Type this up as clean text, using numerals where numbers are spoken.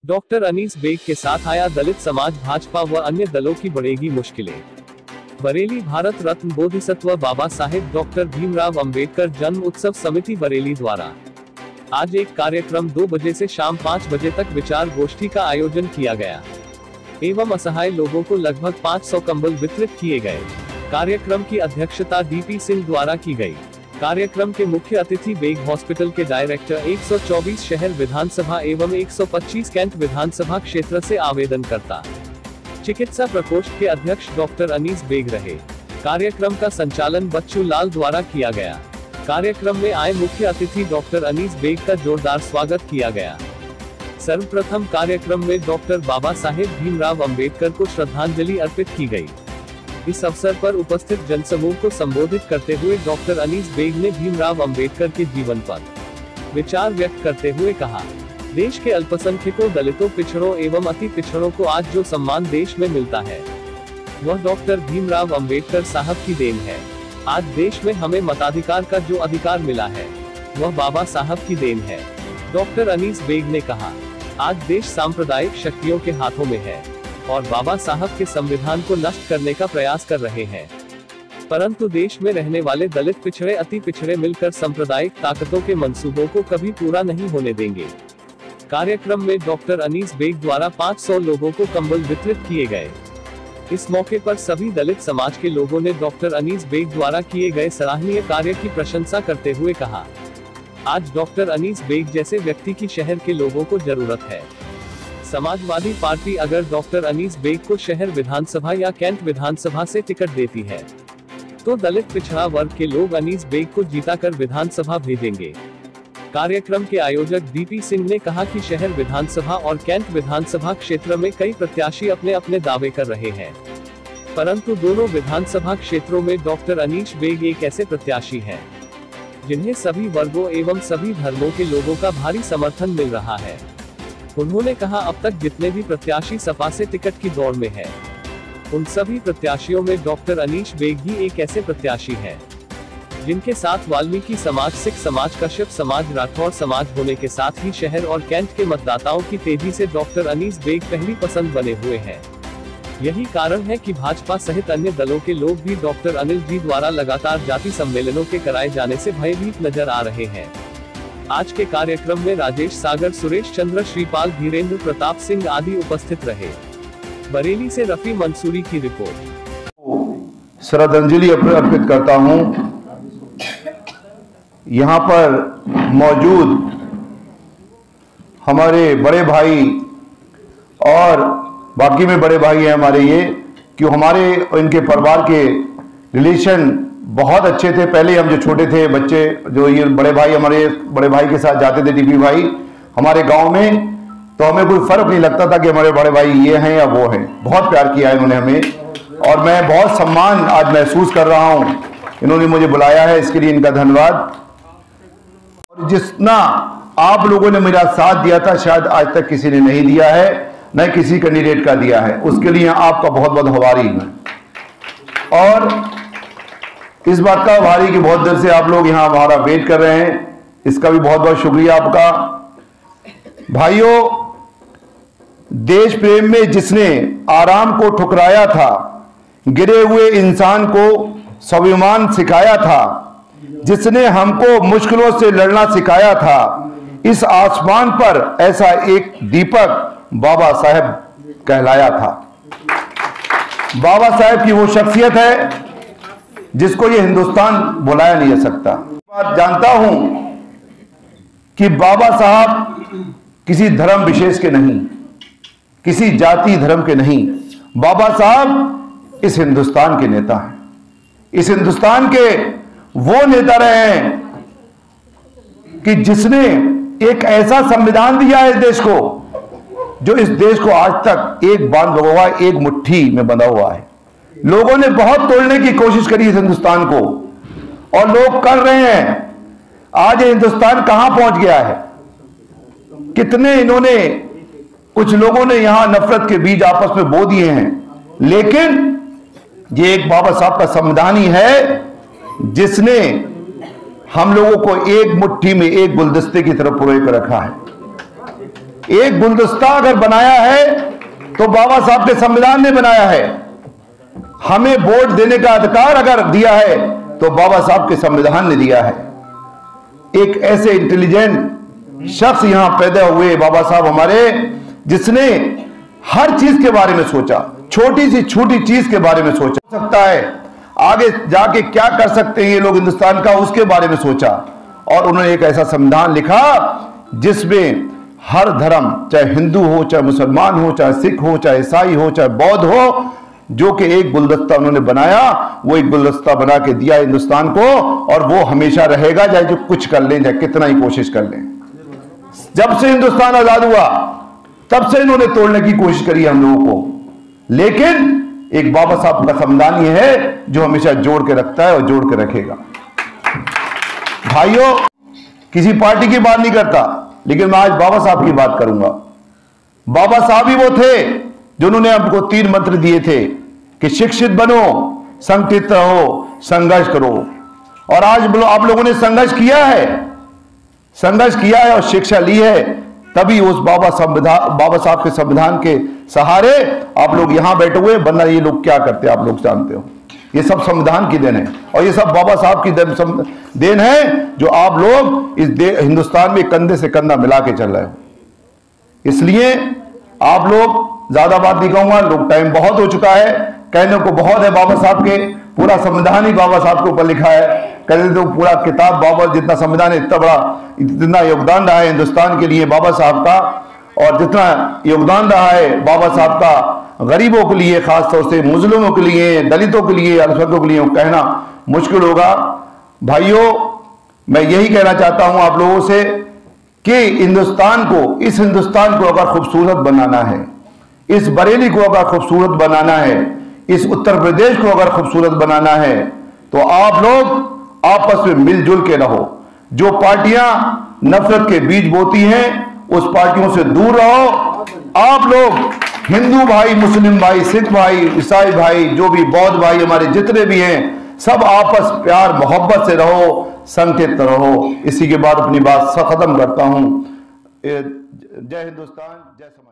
Doctor Anees bag के साथ आया दलित समाज, भाजपा व अन्य दलों की बढ़ेगी मुश्किलें। बरेली भारत रत्न बोधिसत्व बाबा साहेब डॉक्टर भीमराव अंबेडकर जन्म उत्सव समिति बरेली द्वारा आज एक कार्यक्रम 2 बजे से शाम 5 बजे तक विचार गोष्ठी का आयोजन किया गया एवं असहाय लोगों को लगभग 500 कंबल वितरित किए गए। कार्यक्रम की अध्यक्षता डीपी सिंह द्वारा की गई। कार्यक्रम के मुख्य अतिथि बेग हॉस्पिटल के डायरेक्टर 124 शहर विधानसभा एवं 125 कैंट विधानसभा क्षेत्र से आवेदनकर्ता चिकित्सा प्रकोष्ठ के अध्यक्ष डॉक्टर अनीस बेग रहे। कार्यक्रम का संचालन बच्चू लाल द्वारा किया गया। कार्यक्रम में आए मुख्य अतिथि डॉक्टर अनीस बेग का जोरदार स्वागत किया गया। सर्वप्रथम कार्यक्रम में डॉक्टर बाबा साहेब भीमराव अंबेडकर को श्रद्धांजलि अर्पित की गई। इस अवसर पर उपस्थित जनसमूह को संबोधित करते हुए डॉक्टर अनीस बेग ने भीमराव अंबेडकर के जीवन पर विचार व्यक्त करते हुए कहा, देश के अल्पसंख्यकों, दलितों, पिछड़ों एवं अति पिछड़ों को आज जो सम्मान देश में मिलता है वह डॉक्टर भीमराव अंबेडकर साहब की देन है। आज देश में हमें मताधिकार का जो अधिकार मिला है वह बाबा साहब की देन है। डॉक्टर अनीस बेग ने कहा, आज देश सांप्रदायिक शक्तियों के हाथों में है और बाबा साहब के संविधान को नष्ट करने का प्रयास कर रहे हैं, परंतु देश में रहने वाले दलित, पिछड़े, अति पिछड़े मिलकर सांप्रदायिक ताकतों के मंसूबों को कभी पूरा नहीं होने देंगे। कार्यक्रम में डॉक्टर अनीस बेग द्वारा 500 लोगों को कंबल वितरित किए गए। इस मौके पर सभी दलित समाज के लोगों ने डॉक्टर अनीस बेग द्वारा किए गए सराहनीय कार्य की प्रशंसा करते हुए कहा, आज डॉक्टर अनीस बेग जैसे व्यक्ति की शहर के लोगों को जरूरत है। समाजवादी पार्टी अगर डॉक्टर अनीस बेग को शहर विधानसभा या कैंट विधानसभा से टिकट देती है तो दलित पिछड़ा वर्ग के लोग अनीस बेग को जीताकर विधानसभा भेजेंगे। कार्यक्रम के आयोजक डीपी सिंह ने कहा कि शहर विधानसभा और कैंट विधानसभा क्षेत्र में कई प्रत्याशी अपने अपने दावे कर रहे हैं, परंतु दोनों विधानसभा क्षेत्रों में डॉक्टर अनीस बेग एक ऐसे प्रत्याशी हैं जिन्हें सभी वर्गों एवं सभी धर्मों के लोगों का भारी समर्थन मिल रहा है। उन्होंने कहा, अब तक जितने भी प्रत्याशी सपा से टिकट की दौड़ में है उन सभी प्रत्याशियों में डॉक्टर अनीस बेग ही एक ऐसे प्रत्याशी हैं जिनके साथ वाल्मीकि समाज, सिख समाज, कश्यप समाज, राठौर समाज होने के साथ ही शहर और कैंट के मतदाताओं की तेजी से डॉक्टर अनीस बेग पहली पसंद बने हुए हैं। यही कारण है कि भाजपा सहित अन्य दलों के लोग भी डॉक्टर अनिल जी द्वारा लगातार जाति सम्मेलनों के कराए जाने से भयभीत नजर आ रहे हैं। आज के कार्यक्रम में राजेश सागर, सुरेश चंद्र, श्रीपाल, धीरेन्द्र प्रताप सिंह आदि उपस्थित रहे। बरेली से रफी मंसूरी की रिपोर्ट। श्रद्धांजलि अर्पित करता हूं। यहाँ पर मौजूद हमारे बड़े भाई और बाकी में बड़े भाई हैं हमारे, ये कि हमारे इनके परिवार के रिलेशन बहुत अच्छे थे। पहले हम जो छोटे थे बच्चे, जो ये बड़े भाई, हमारे बड़े भाई के साथ जाते थे डीपी भाई हमारे गांव में, तो हमें कोई फर्क नहीं लगता था कि हमारे बड़े भाई ये हैं या वो हैं। बहुत प्यार किया इन्होंने हमें और मैं बहुत सम्मान आज महसूस कर रहा हूं। इन्होंने मुझे बुलाया है, इसके लिए इनका धन्यवाद। और जितना आप लोगों ने मेरा साथ दिया था शायद आज तक किसी ने नहीं दिया है, न किसी कैंडिडेट का दिया है, उसके लिए आपका बहुत बहुत आभारी हूं। और इस बात का आभारी कि बहुत देर से आप लोग यहां हमारा वेट कर रहे हैं, इसका भी बहुत बहुत शुक्रिया आपका। भाइयों, देश प्रेम में जिसने आराम को ठुकराया था, गिरे हुए इंसान को स्वाभिमान सिखाया था, जिसने हमको मुश्किलों से लड़ना सिखाया था, इस आसमान पर ऐसा एक दीपक बाबा साहेब कहलाया था। बाबा साहेब की वो शख्सियत है जिसको ये हिंदुस्तान भुलाया नहीं जा सकता। बात जानता हूं कि बाबा साहब किसी धर्म विशेष के नहीं, किसी जाति धर्म के नहीं, बाबा साहब इस हिंदुस्तान के नेता हैं। इस हिंदुस्तान के वो नेता रहे हैं कि जिसने एक ऐसा संविधान दिया है इस देश को, जो इस देश को आज तक एक बांध हुआ, एक मुट्ठी में बंधा हुआ है। लोगों ने बहुत तोड़ने की कोशिश करी इस हिंदुस्तान को और लोग कर रहे हैं। आज हिंदुस्तान कहां पहुंच गया है, कितने इन्होंने, कुछ लोगों ने यहां नफरत के बीज आपस में बो दिए हैं, लेकिन ये एक बाबा साहब का संविधान ही है जिसने हम लोगों को एक मुट्ठी में, एक गुलदस्ते की तरफ पुरो कर रखा है। एक गुलदस्ता अगर बनाया है तो बाबा साहब के संविधान ने बनाया है। हमें वोट देने का अधिकार अगर दिया है तो बाबा साहब के संविधान ने दिया है। एक ऐसे इंटेलिजेंट शख्स यहां पैदा हुए बाबा साहब हमारे, जिसने हर चीज के बारे में सोचा, छोटी सी छोटी चीज के बारे में सोचा सकता है, आगे जाके क्या कर सकते हैं ये लोग हिंदुस्तान का, उसके बारे में सोचा। और उन्होंने एक ऐसा संविधान लिखा जिसमें हर धर्म, चाहे हिंदू हो, चाहे मुसलमान हो, चाहे सिख हो, चाहे ईसाई हो, चाहे बौद्ध हो, जो कि एक गुलदस्ता उन्होंने बनाया, वो एक गुलदस्ता बना के दिया हिंदुस्तान को, और वो हमेशा रहेगा, चाहे जो कुछ कर लें, चाहे कितना ही कोशिश कर लें। जब से हिंदुस्तान आजाद हुआ तब से इन्होंने तोड़ने की कोशिश करी हम लोगों को, लेकिन एक बाबा साहब का संविधान ये है जो हमेशा जोड़ के रखता है और जोड़ के रखेगा। भाइयों, किसी पार्टी की बात नहीं करता, लेकिन मैं आज बाबा साहब की बात करूंगा। बाबा साहब ही वो थे जिन्होंने हमको 3 मंत्र दिए थे कि शिक्षित बनो, संगठित रहो, संघर्ष करो। और आज आप लोगों ने संघर्ष किया है और शिक्षा ली है, तभी उस बाबा साहब के संविधान के सहारे आप लोग यहां बैठे हुए, वरना ये लोग क्या करते आप लोग जानते हो। ये सब संविधान की देन है और ये सब बाबा साहब की देन है, जो आप लोग इस हिंदुस्तान में कंधे से कंधा मिला के चल रहे हो। इसलिए आप लोग, ज्यादा बात नहीं कहूंगा, लोग टाइम बहुत हो चुका है, कहने को बहुत है बाबा साहब के, पूरा संविधान ही बाबा साहब के ऊपर लिखा है, कहते तो पूरा किताब बाबा, जितना संविधान है इतना बड़ा, इतना योगदान रहा है हिंदुस्तान के लिए बाबा साहब का, और जितना योगदान रहा है बाबा साहब का गरीबों के लिए, खासतौर से मुस्लिमों के लिए, दलितों के लिए, अल्पसंख्यकों के लिए कहना मुश्किल होगा। भाइयों, मैं यही कहना चाहता हूं आप लोगों से कि हिंदुस्तान को, इस हिंदुस्तान को अगर खूबसूरत बनाना है, इस बरेली को अगर खूबसूरत बनाना है, इस उत्तर प्रदेश को अगर खूबसूरत बनाना है, तो आप लोग आपस में मिलजुल के रहो। जो पार्टियां नफरत के बीज बोती हैं, उस पार्टियों से दूर रहो। आप लोग हिंदू भाई, मुस्लिम भाई, सिख भाई, ईसाई भाई, जो भी बौद्ध भाई हमारे जितने भी हैं, सब आपस प्यार मोहब्बत से रहो, संगठित रहो। इसी के बाद अपनी बात खत्म करता हूं। जय हिंदुस्तान, जय समाज।